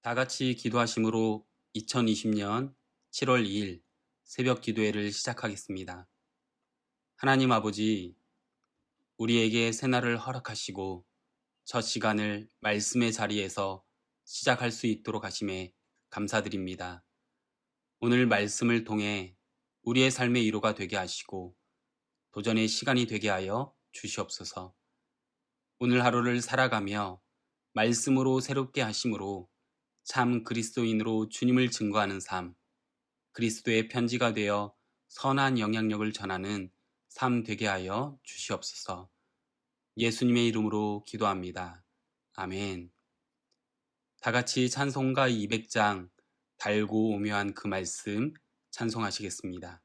다 같이 기도하심으로 2020년 7월 2일 새벽 기도회를 시작하겠습니다. 하나님 아버지, 우리에게 새날을 허락하시고 첫 시간을 말씀의 자리에서 시작할 수 있도록 하심에 감사드립니다. 오늘 말씀을 통해 우리의 삶의 위로가 되게 하시고 도전의 시간이 되게 하여 주시옵소서. 오늘 하루를 살아가며 말씀으로 새롭게 하심으로 참 그리스도인으로 주님을 증거하는 삶, 그리스도의 편지가 되어 선한 영향력을 전하는 삶 되게 하여 주시옵소서. 예수님의 이름으로 기도합니다. 아멘. 다 같이 찬송가 200장 달고 오묘한 그 말씀 찬송하시겠습니다.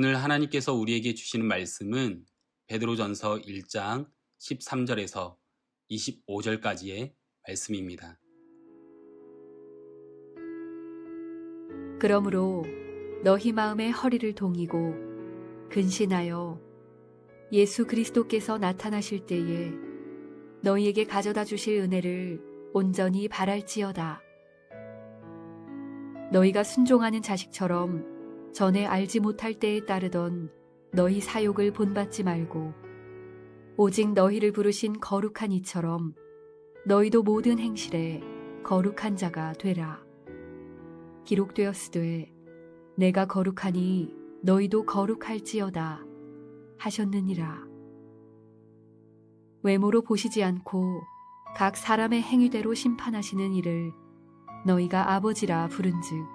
오늘 하나님께서 우리에게 주시는 말씀은 베드로전서 1장 13절에서 25절까지의 말씀입니다. 그러므로 너희 마음의 허리를 동이고 근신하여 예수 그리스도께서 나타나실 때에 너희에게 가져다 주실 은혜를 온전히 바랄지어다. 너희가 순종하는 자식처럼 전에 알지 못할 때에 따르던 너희 사욕을 본받지 말고 오직 너희를 부르신 거룩한 이처럼 너희도 모든 행실에 거룩한 자가 되라. 기록되었으되 내가 거룩하니 너희도 거룩할지어다 하셨느니라. 외모로 보시지 않고 각 사람의 행위대로 심판하시는 이를 너희가 아버지라 부른즉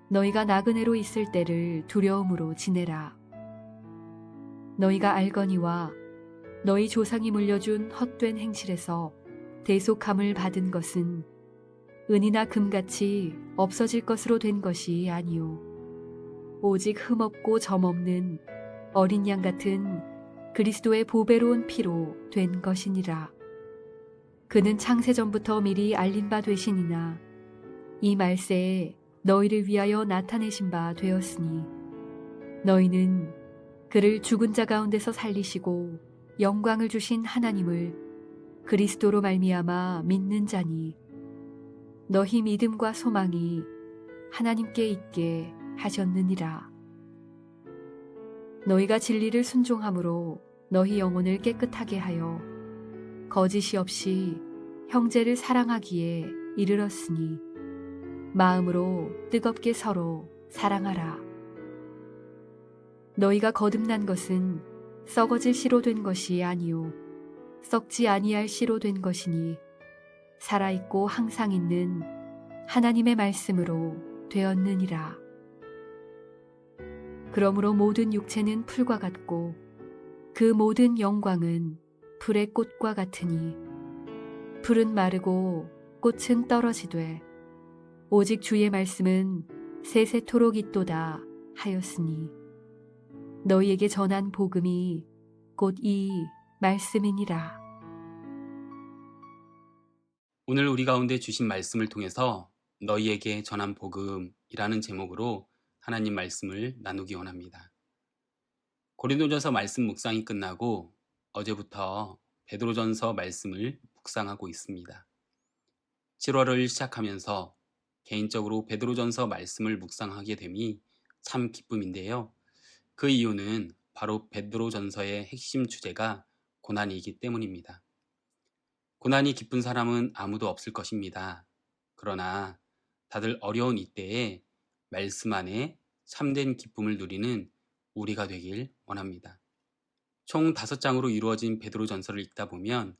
너희가 나그네로 있을 때를 두려움으로 지내라. 너희가 알거니와 너희 조상이 물려준 헛된 행실에서 대속함을 받은 것은 은이나 금같이 없어질 것으로 된 것이 아니요 오직 흠없고 점없는 어린 양 같은 그리스도의 보배로운 피로 된 것이니라. 그는 창세전부터 미리 알린 바 되시니나 이 말세에 너희를 위하여 나타내신 바 되었으니 너희는 그를 죽은 자 가운데서 살리시고 영광을 주신 하나님을 그리스도로 말미암아 믿는 자니 너희 믿음과 소망이 하나님께 있게 하셨느니라. 너희가 진리를 순종함으로 너희 영혼을 깨끗하게 하여 거짓이 없이 형제를 사랑하기에 이르렀으니 마음으로 뜨겁게 서로 사랑하라. 너희가 거듭난 것은 썩어질 씨로 된 것이 아니요 썩지 아니할 씨로 된 것이니 살아있고 항상 있는 하나님의 말씀으로 되었느니라. 그러므로 모든 육체는 풀과 같고 그 모든 영광은 풀의 꽃과 같으니 풀은 마르고 꽃은 떨어지되 오직 주의 말씀은 세세토록 있도다 하였으니 너희에게 전한 복음이 곧 이 말씀이니라. 오늘 우리 가운데 주신 말씀을 통해서 너희에게 전한 복음이라는 제목으로 하나님 말씀을 나누기 원합니다. 고린도전서 말씀 묵상이 끝나고 어제부터 베드로전서 말씀을 묵상하고 있습니다. 7월을 시작하면서 개인적으로 베드로전서 말씀을 묵상하게 됨이 참 기쁨인데요. 그 이유는 바로 베드로전서의 핵심 주제가 고난이기 때문입니다. 고난이 기쁜 사람은 아무도 없을 것입니다. 그러나 다들 어려운 이때에 말씀 안에 참된 기쁨을 누리는 우리가 되길 원합니다. 총 5장으로 이루어진 베드로전서를 읽다 보면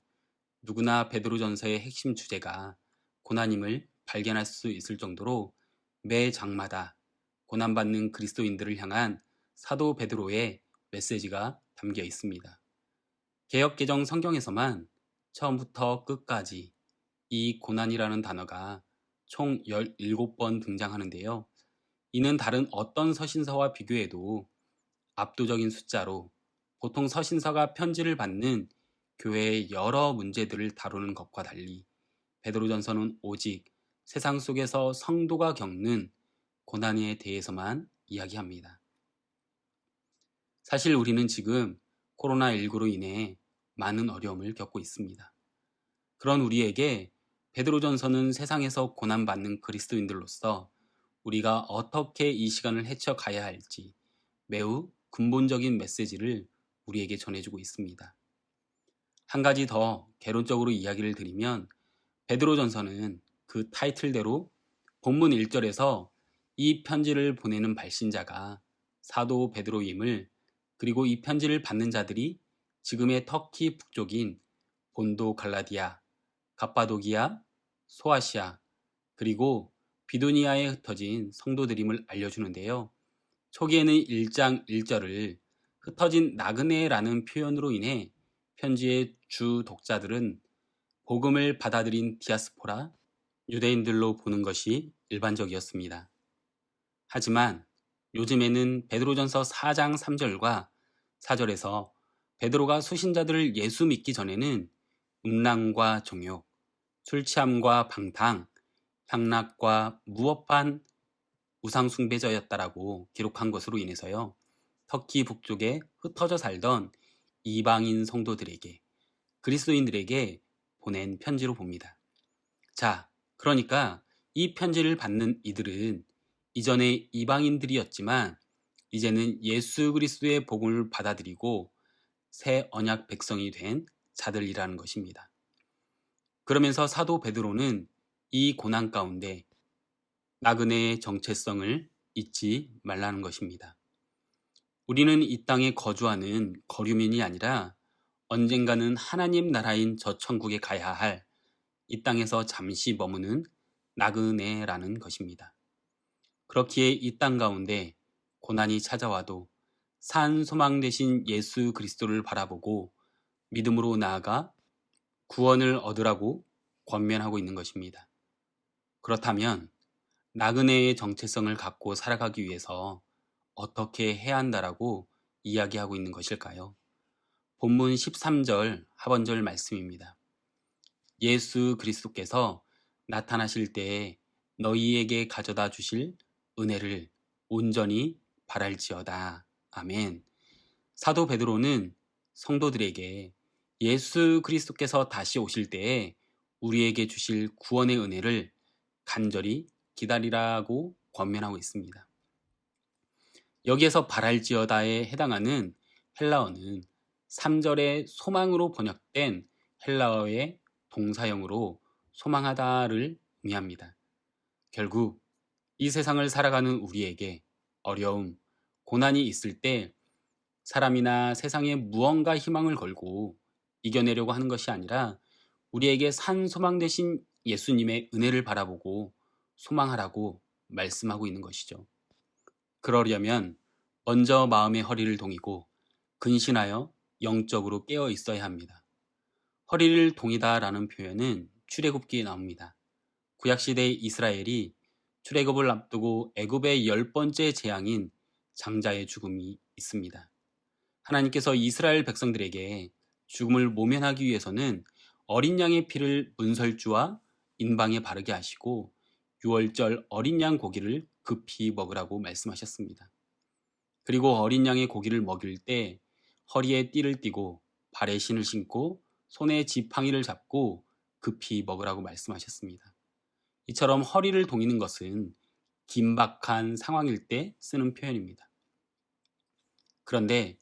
누구나 베드로전서의 핵심 주제가 고난임을 발견할 수 있을 정도로 매 장마다 고난받는 그리스도인들을 향한 사도 베드로의 메시지가 담겨 있습니다. 개역개정 성경에서만 처음부터 끝까지 이 고난이라는 단어가 총 17번 등장하는데요. 이는 다른 어떤 서신서와 비교해도 압도적인 숫자로 보통 서신서가 편지를 받는 교회의 여러 문제들을 다루는 것과 달리 베드로전서는 오직 세상 속에서 성도가 겪는 고난에 대해서만 이야기합니다. 사실 우리는 지금 코로나19로 인해 많은 어려움을 겪고 있습니다. 그런 우리에게 베드로전서는 세상에서 고난받는 그리스도인들로서 우리가 어떻게 이 시간을 헤쳐가야 할지 매우 근본적인 메시지를 우리에게 전해주고 있습니다. 한 가지 더 개론적으로 이야기를 드리면 베드로전서는 그 타이틀대로 본문 1절에서 이 편지를 보내는 발신자가 사도 베드로임을 그리고 이 편지를 받는 자들이 지금의 터키 북쪽인 본도 갈라디아, 갑바도기아, 소아시아 그리고 비두니아에 흩어진 성도들임을 알려주는데요. 초기에는 1장 1절을 흩어진 나그네라는 표현으로 인해 편지의 주 독자들은 복음을 받아들인 디아스포라, 유대인들로 보는 것이 일반적이었습니다. 하지만 요즘에는 베드로전서 4장 3절과 4절에서 베드로가 수신자들을 예수 믿기 전에는 음란과 정욕, 술 취함과 방탕, 향락과 무법한 우상숭배자였다라고 기록한 것으로 인해서요. 터키 북쪽에 흩어져 살던 이방인 성도들에게, 그리스도인들에게 보낸 편지로 봅니다. 자, 그러니까 이 편지를 받는 이들은 이전에 이방인들이었지만 이제는 예수 그리스도의 복음을 받아들이고 새 언약 백성이 된 자들이라는 것입니다. 그러면서 사도 베드로는 이 고난 가운데 나그네의 정체성을 잊지 말라는 것입니다. 우리는 이 땅에 거주하는 거류민이 아니라 언젠가는 하나님 나라인 저 천국에 가야 할 이 땅에서 잠시 머무는 나그네라는 것입니다. 그렇기에 이 땅 가운데 고난이 찾아와도 산 소망 되신 예수 그리스도를 바라보고 믿음으로 나아가 구원을 얻으라고 권면하고 있는 것입니다. 그렇다면 나그네의 정체성을 갖고 살아가기 위해서 어떻게 해야 한다라고 이야기하고 있는 것일까요? 본문 13절 하반절 말씀입니다. 예수 그리스도께서 나타나실 때에 너희에게 가져다 주실 은혜를 온전히 바랄지어다. 아멘. 사도 베드로는 성도들에게 예수 그리스도께서 다시 오실 때에 우리에게 주실 구원의 은혜를 간절히 기다리라고 권면하고 있습니다. 여기에서 바랄지어다에 해당하는 헬라어는 3절의 소망으로 번역된 헬라어의 동사형으로 소망하다를 의미합니다. 결국 이 세상을 살아가는 우리에게 어려움, 고난이 있을 때 사람이나 세상에 무언가 희망을 걸고 이겨내려고 하는 것이 아니라 우리에게 산 소망 되신 예수님의 은혜를 바라보고 소망하라고 말씀하고 있는 것이죠. 그러려면 먼저 마음의 허리를 동이고 근신하여 영적으로 깨어 있어야 합니다. 허리를 동이다라는 표현은 출애굽기에 나옵니다. 구약시대 이스라엘이 출애굽을 앞두고 애굽의 10번째 재앙인 장자의 죽음이 있습니다. 하나님께서 이스라엘 백성들에게 죽음을 모면하기 위해서는 어린 양의 피를 문설주와 인방에 바르게 하시고 6월절 어린 양 고기를 급히 먹으라고 말씀하셨습니다. 그리고 어린 양의 고기를 먹일 때 허리에 띠를 띠고 발에 신을 신고 손에 지팡이를 잡고 급히 먹으라고 말씀하셨습니다. 이처럼 허리를 동이는 것은 긴박한 상황일 때 쓰는 표현입니다. 그런데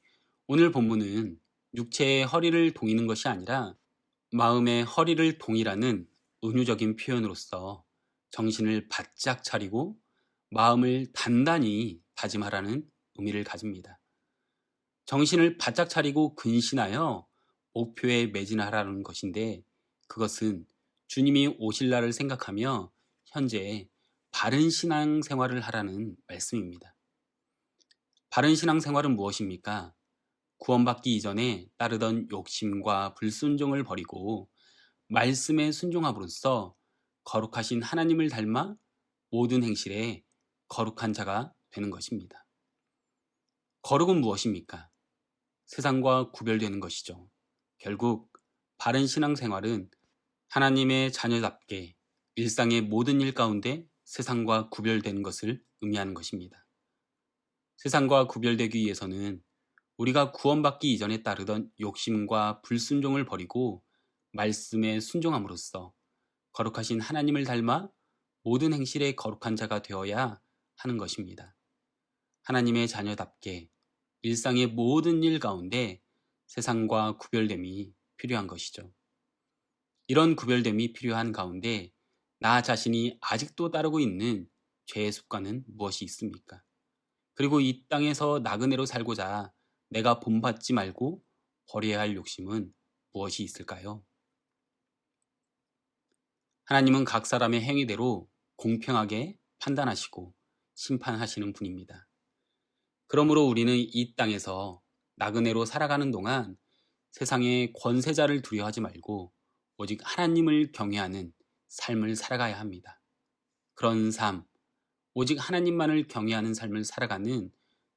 오늘 본문은 육체의 허리를 동이는 것이 아니라 마음의 허리를 동이라는 은유적인 표현으로서 정신을 바짝 차리고 마음을 단단히 다짐하라는 의미를 가집니다. 정신을 바짝 차리고 근신하여 목표에 매진하라는 것인데 그것은 주님이 오실 날을 생각하며 현재 바른 신앙 생활을 하라는 말씀입니다. 바른 신앙 생활은 무엇입니까? 구원받기 이전에 따르던 욕심과 불순종을 버리고 말씀에 순종함으로써 거룩하신 하나님을 닮아 모든 행실에 거룩한 자가 되는 것입니다. 거룩은 무엇입니까? 세상과 구별되는 것이죠. 결국 바른 신앙생활은 하나님의 자녀답게 일상의 모든 일 가운데 세상과 구별되는 것을 의미하는 것입니다. 세상과 구별되기 위해서는 우리가 구원받기 이전에 따르던 욕심과 불순종을 버리고 말씀에 순종함으로써 거룩하신 하나님을 닮아 모든 행실에 거룩한 자가 되어야 하는 것입니다. 하나님의 자녀답게 일상의 모든 일 가운데 세상과 구별됨이 필요한 것이죠. 이런 구별됨이 필요한 가운데 나 자신이 아직도 따르고 있는 죄의 습관은 무엇이 있습니까? 그리고 이 땅에서 나그네로 살고자 내가 본받지 말고 버려야 할 욕심은 무엇이 있을까요? 하나님은 각 사람의 행위대로 공평하게 판단하시고 심판하시는 분입니다. 그러므로 우리는 이 땅에서 나그네로 살아가는 동안 세상의 권세자를 두려워하지 말고 오직 하나님을 경외하는 삶을 살아가야 합니다. 그런 삶, 오직 하나님만을 경외하는 삶을 살아가는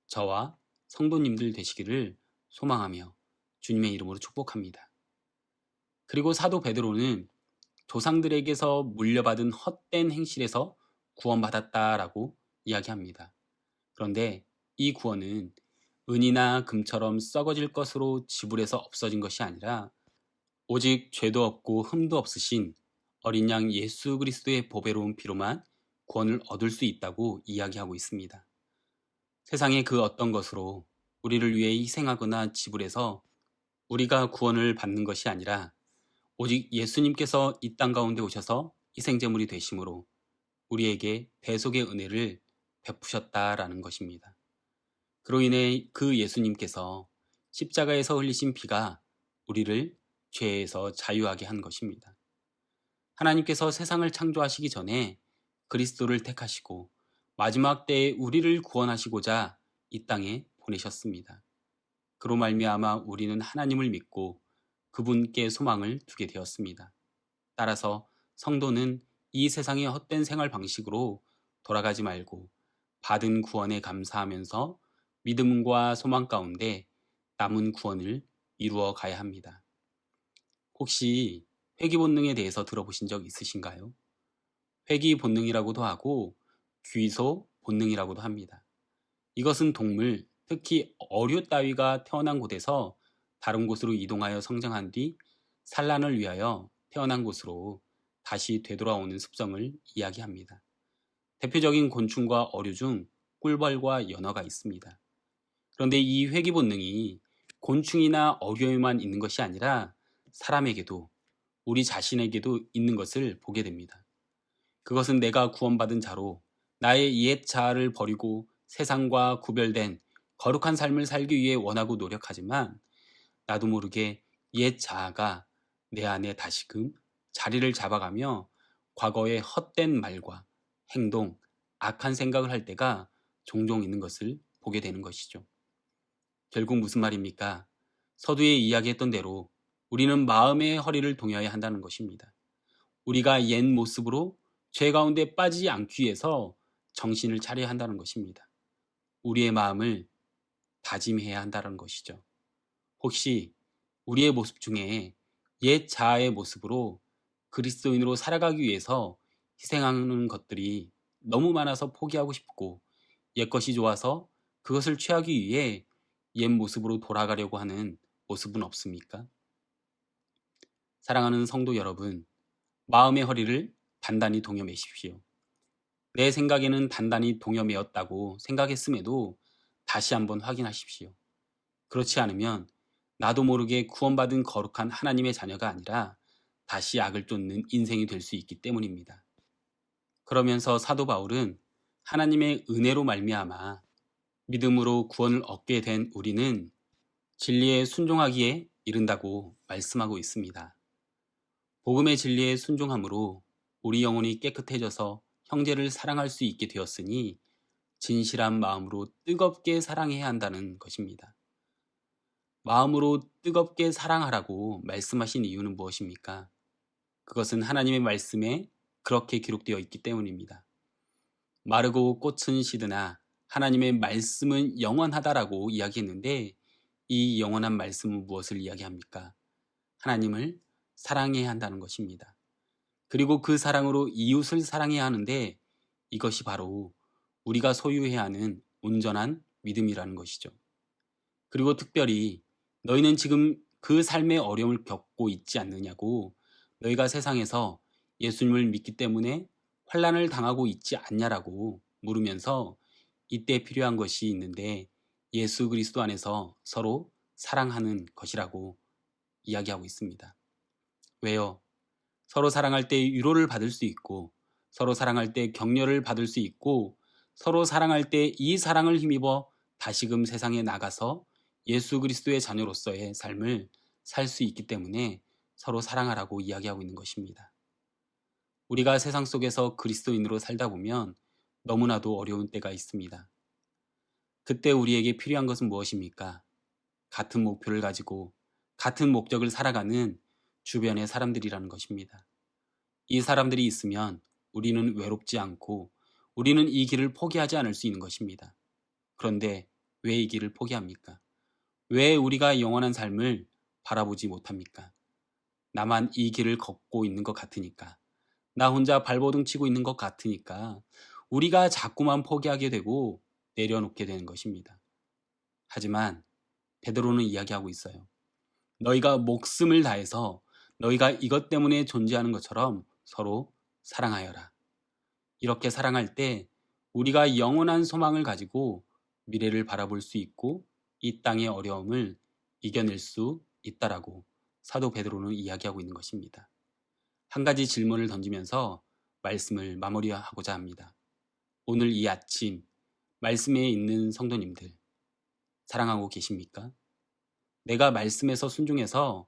저와 성도님들 되시기를 소망하며 주님의 이름으로 축복합니다. 그리고 사도 베드로는 조상들에게서 물려받은 헛된 행실에서 구원받았다라고 이야기합니다. 그런데 이 구원은 은이나 금처럼 썩어질 것으로 지불해서 없어진 것이 아니라 오직 죄도 없고 흠도 없으신 어린 양 예수 그리스도의 보배로운 피로만 구원을 얻을 수 있다고 이야기하고 있습니다. 세상의 그 어떤 것으로 우리를 위해 희생하거나 지불해서 우리가 구원을 받는 것이 아니라 오직 예수님께서 이 땅 가운데 오셔서 희생제물이 되심으로 우리에게 대속의 은혜를 베푸셨다라는 것입니다. 그로 인해 그 예수님께서 십자가에서 흘리신 피가 우리를 죄에서 자유하게 한 것입니다. 하나님께서 세상을 창조하시기 전에 그리스도를 택하시고 마지막 때에 우리를 구원하시고자 이 땅에 보내셨습니다. 그로 말미암아 우리는 하나님을 믿고 그분께 소망을 두게 되었습니다. 따라서 성도는 이 세상의 헛된 생활 방식으로 돌아가지 말고 받은 구원에 감사하면서 믿음과 소망 가운데 남은 구원을 이루어 가야 합니다. 혹시 회귀 본능에 대해서 들어보신 적 있으신가요? 회귀 본능이라고도 하고 귀소 본능이라고도 합니다. 이것은 동물, 특히 어류 따위가 태어난 곳에서 다른 곳으로 이동하여 성장한 뒤 산란을 위하여 태어난 곳으로 다시 되돌아오는 습성을 이야기합니다. 대표적인 곤충과 어류 중 꿀벌과 연어가 있습니다. 그런데 이 회귀 본능이 곤충이나 어류에만 있는 것이 아니라 사람에게도 우리 자신에게도 있는 것을 보게 됩니다. 그것은 내가 구원받은 자로 나의 옛 자아를 버리고 세상과 구별된 거룩한 삶을 살기 위해 원하고 노력하지만 나도 모르게 옛 자아가 내 안에 다시금 자리를 잡아가며 과거의 헛된 말과 행동, 악한 생각을 할 때가 종종 있는 것을 보게 되는 것이죠. 결국 무슨 말입니까? 서두에 이야기했던 대로 우리는 마음의 허리를 동여야 한다는 것입니다. 우리가 옛 모습으로 죄 가운데 빠지지 않기 위해서 정신을 차려야 한다는 것입니다. 우리의 마음을 다짐해야 한다는 것이죠. 혹시 우리의 모습 중에 옛 자아의 모습으로 그리스도인으로 살아가기 위해서 희생하는 것들이 너무 많아서 포기하고 싶고 옛것이 좋아서 그것을 취하기 위해 옛 모습으로 돌아가려고 하는 모습은 없습니까? 사랑하는 성도 여러분, 마음의 허리를 단단히 동여매십시오. 내 생각에는 단단히 동여매었다고 생각했음에도 다시 한번 확인하십시오. 그렇지 않으면 나도 모르게 구원받은 거룩한 하나님의 자녀가 아니라 다시 악을 쫓는 인생이 될 수 있기 때문입니다. 그러면서 사도 바울은 하나님의 은혜로 말미암아 믿음으로 구원을 얻게 된 우리는 진리에 순종하기에 이른다고 말씀하고 있습니다. 복음의 진리에 순종함으로 우리 영혼이 깨끗해져서 형제를 사랑할 수 있게 되었으니 진실한 마음으로 뜨겁게 사랑해야 한다는 것입니다. 마음으로 뜨겁게 사랑하라고 말씀하신 이유는 무엇입니까? 그것은 하나님의 말씀에 그렇게 기록되어 있기 때문입니다. 마르고 꽃은 시드나 하나님의 말씀은 영원하다라고 이야기했는데 이 영원한 말씀은 무엇을 이야기합니까? 하나님을 사랑해야 한다는 것입니다. 그리고 그 사랑으로 이웃을 사랑해야 하는데 이것이 바로 우리가 소유해야 하는 온전한 믿음이라는 것이죠. 그리고 특별히 너희는 지금 그 삶의 어려움을 겪고 있지 않느냐고, 너희가 세상에서 예수님을 믿기 때문에 환난을 당하고 있지 않냐라고 물으면서 이때 필요한 것이 있는데 예수 그리스도 안에서 서로 사랑하는 것이라고 이야기하고 있습니다. 왜요? 서로 사랑할 때 위로를 받을 수 있고 서로 사랑할 때 격려를 받을 수 있고 서로 사랑할 때 이 사랑을 힘입어 다시금 세상에 나가서 예수 그리스도의 자녀로서의 삶을 살 수 있기 때문에 서로 사랑하라고 이야기하고 있는 것입니다. 우리가 세상 속에서 그리스도인으로 살다 보면 너무나도 어려운 때가 있습니다. 그때 우리에게 필요한 것은 무엇입니까? 같은 목표를 가지고 같은 목적을 살아가는 주변의 사람들이라는 것입니다. 이 사람들이 있으면 우리는 외롭지 않고 우리는 이 길을 포기하지 않을 수 있는 것입니다. 그런데 왜 이 길을 포기합니까? 왜 우리가 영원한 삶을 바라보지 못합니까? 나만 이 길을 걷고 있는 것 같으니까, 나 혼자 발버둥 치고 있는 것 같으니까 우리가 자꾸만 포기하게 되고 내려놓게 되는 것입니다. 하지만 베드로는 이야기하고 있어요. 너희가 목숨을 다해서 너희가 이것 때문에 존재하는 것처럼 서로 사랑하여라. 이렇게 사랑할 때 우리가 영원한 소망을 가지고 미래를 바라볼 수 있고 이 땅의 어려움을 이겨낼 수 있다라고 사도 베드로는 이야기하고 있는 것입니다. 한 가지 질문을 던지면서 말씀을 마무리하고자 합니다. 오늘 이 아침 말씀에 있는 성도님들 사랑하고 계십니까? 내가 말씀에서 순종해서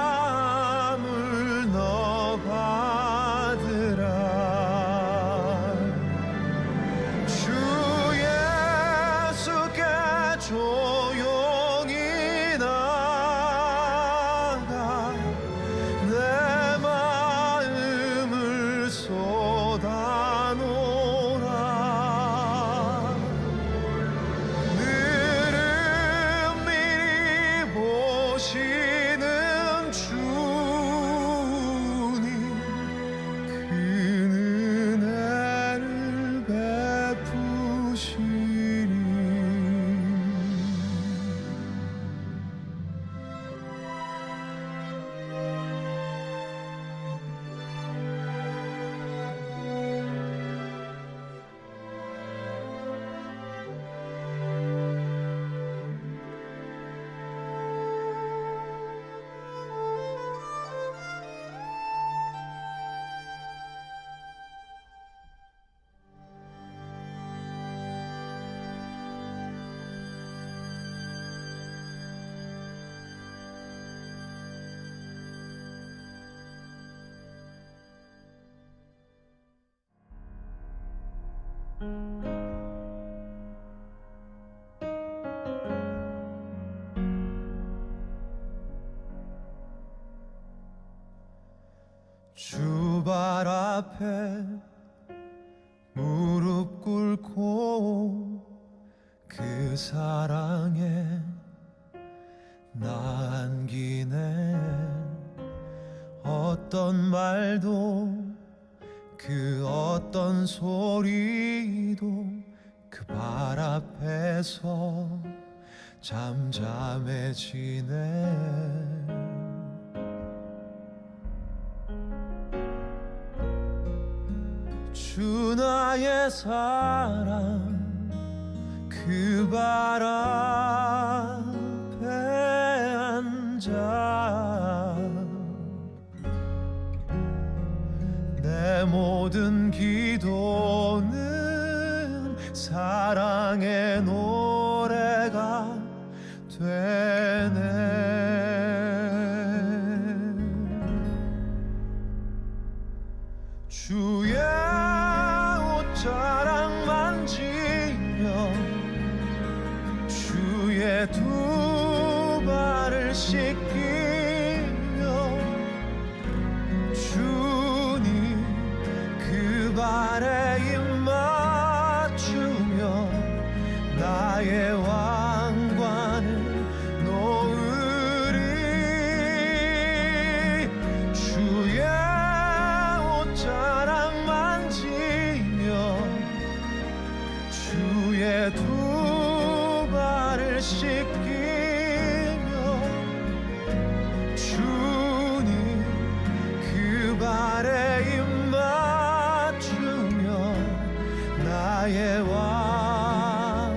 제사함을 너 받으라. 주 예수께 조용히 나가 내 마음을 쏟아놓으라. 늘은 미리 보시는 주님 그 은혜를 베푸시리. 주 발 앞에 무릎 꿇고 그 사랑에 나 안기네. 어떤 말도 그 어떤 소리도 그 발 앞에서 잠잠해지네. 주 나의 사랑 그 발 앞에 앉아 내 모든 기도는 사랑의 노래가 되네. 주의 옷자락 만지며 주의 두 발을 씻기며 주님 그 발에 입 맞추며 나의 왕관을 놓으리. 주의 옷자락 만지며 주의 두 발을 씻기며 주님 그 발에 입 맞추며 나의 왕관을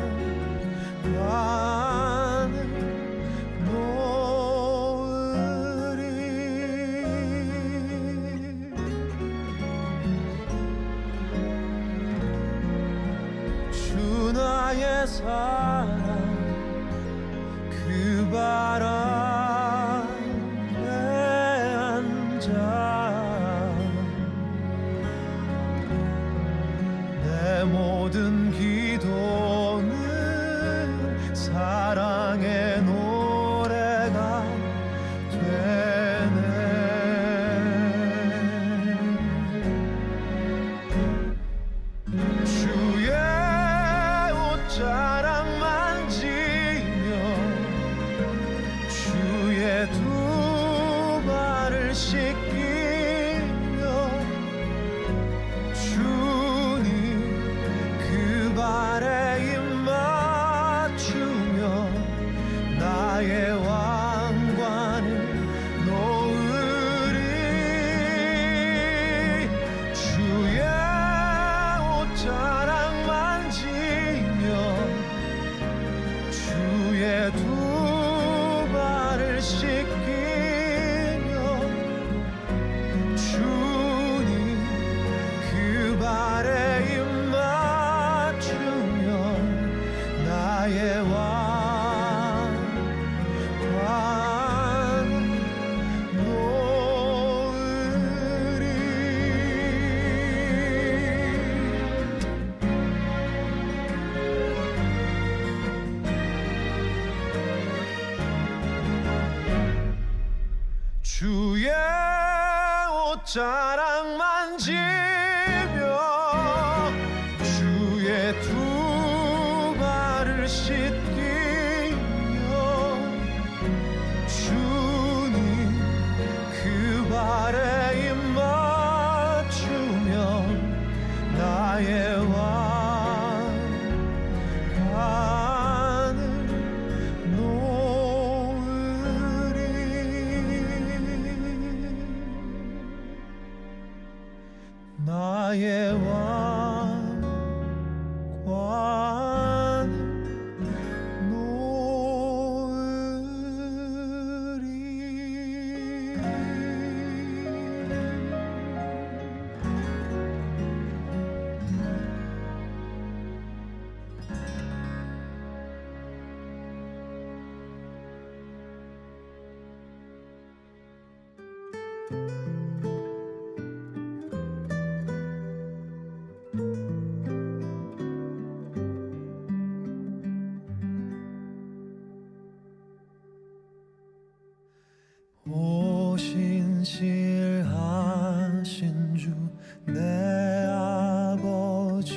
놓으리. 주 나의 사랑 그 발 앞에 앉아 내 모든 기도는 사랑의 노래가 되네. 주의 옷자락 만지며 주의 두 발을 씻기며 주님 그 발에 입 맞추며 나의 왕관을 놓으리. 주의 옷자락 만지며 주의 두 발을 씻기며 주님 그 발에 입 맞추며 나의 왕관을 자랑만 지며 주의 두 발을 씻기며 주님 그 발에 입 맞추며 나의 왕관을 놓으리. 나의 왕관을 오신실하신 주 내 아버지여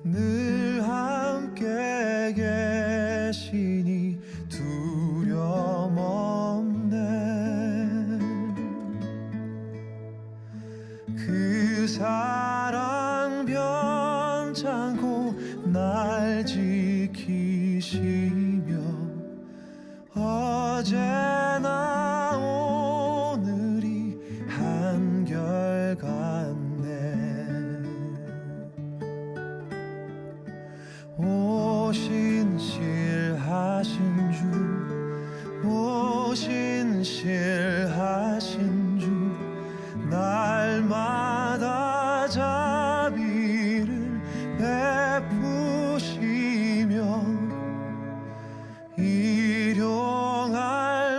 늘 함께 계시니 두려움 없네. 그 사랑 변찮고 날 지키시며 어제나 오늘이 한결같네. 오신실하신 주 오신실하신 주 날마다 자비를 베푸시며 일용할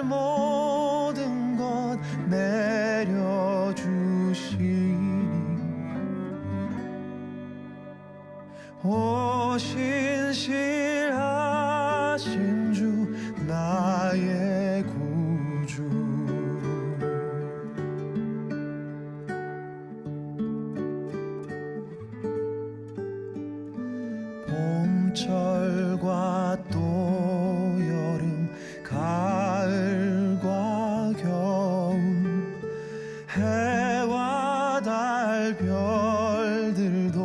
모든 것 내려주시니 오신실하신 주 나의 구주. 봄철과 또 여름 가을과 겨울 해와 달 별들도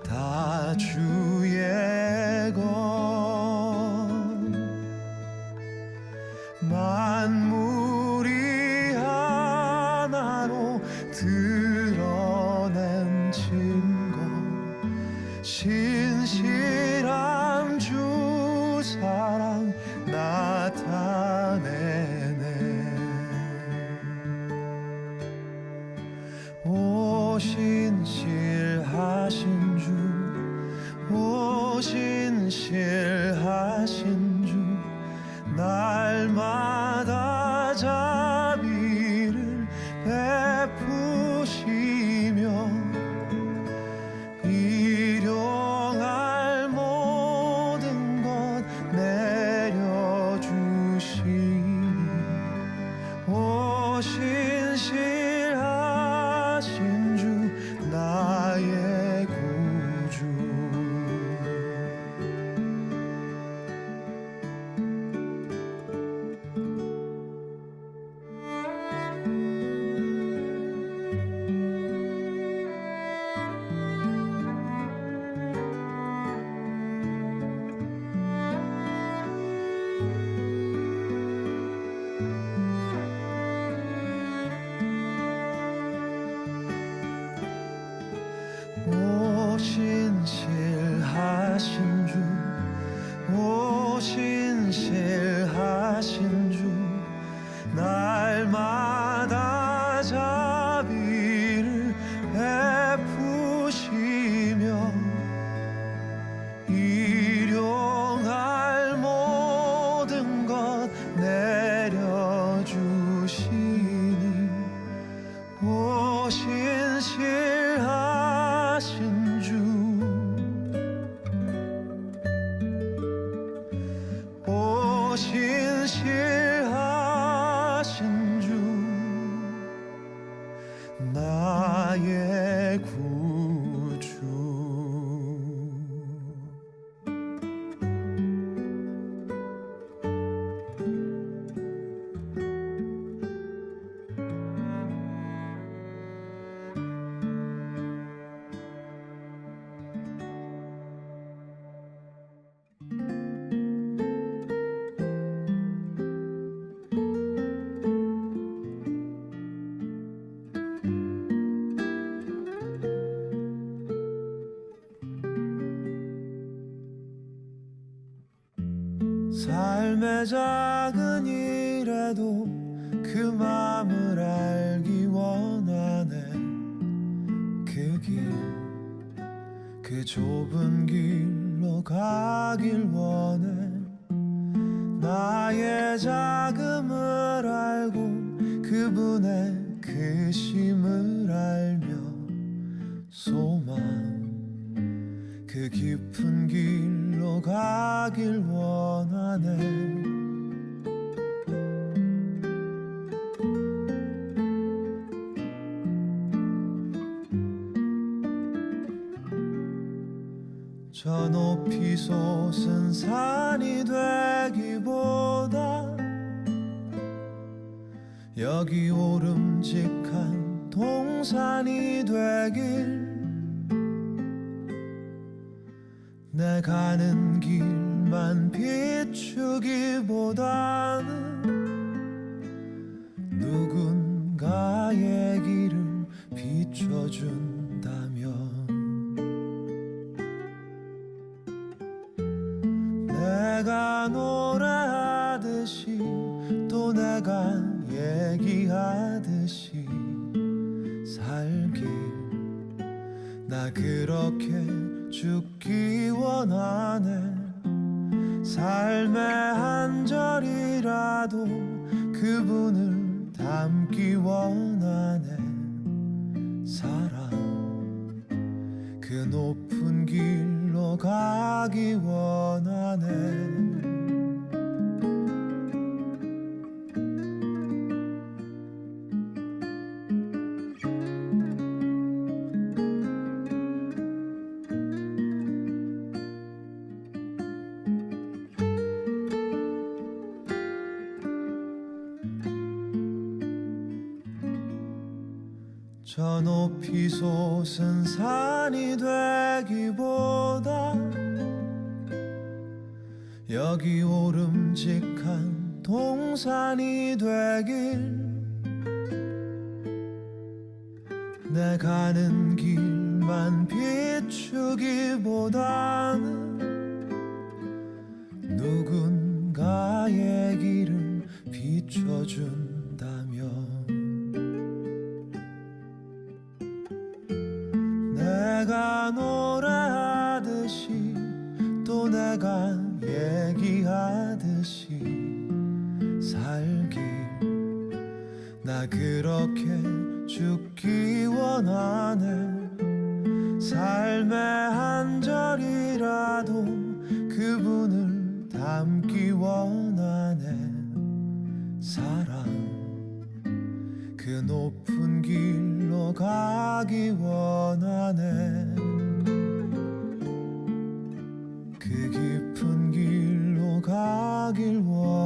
다 주의 것. 만물이 하나로 드러낸 증거 신실한 주 사랑 나타내네. 오신실하신 주 오신실하신 주 날마다 자비를 베푸시며 일용할 모든 것 내려주시니 오신실하신 주 나의 구주. 삶의 작은 일에도 그 맘을 알기 원하네. 그 길, 그 좁은 길로 가길 원해. 나의 자금을 알고 그분의 크심을 알며 소망, 그 깊은 길로 가길 원하네. 저 높이 솟은 산이 되기보다 여기 오름직한 동산이 되길. 내 가는 길만 비추기보다는 누군가의 길을 비춰준다면 내가 노래하듯이 또 내가 얘기하듯이 살길. 나 그렇게 죽기 원하네. 삶의 한 절이라도 그분을 담기 원하네. 사랑, 그 높은 길로 가기 원하네. 저 높이 솟은 산이 되기보다 여기 오름직한 동산이 되길. 내 가는 길만 비추기보다는 누군가의 길을 비춰준다면 내가 노래하듯이 또 내가 얘기하듯이 살길. 나 그렇게 죽기 원하네. 삶의 한 절이라도 그분을 담기 원하네. 사랑, 그 높은 길로 가기 원하네. 그 깊은 길로 가길 원하네.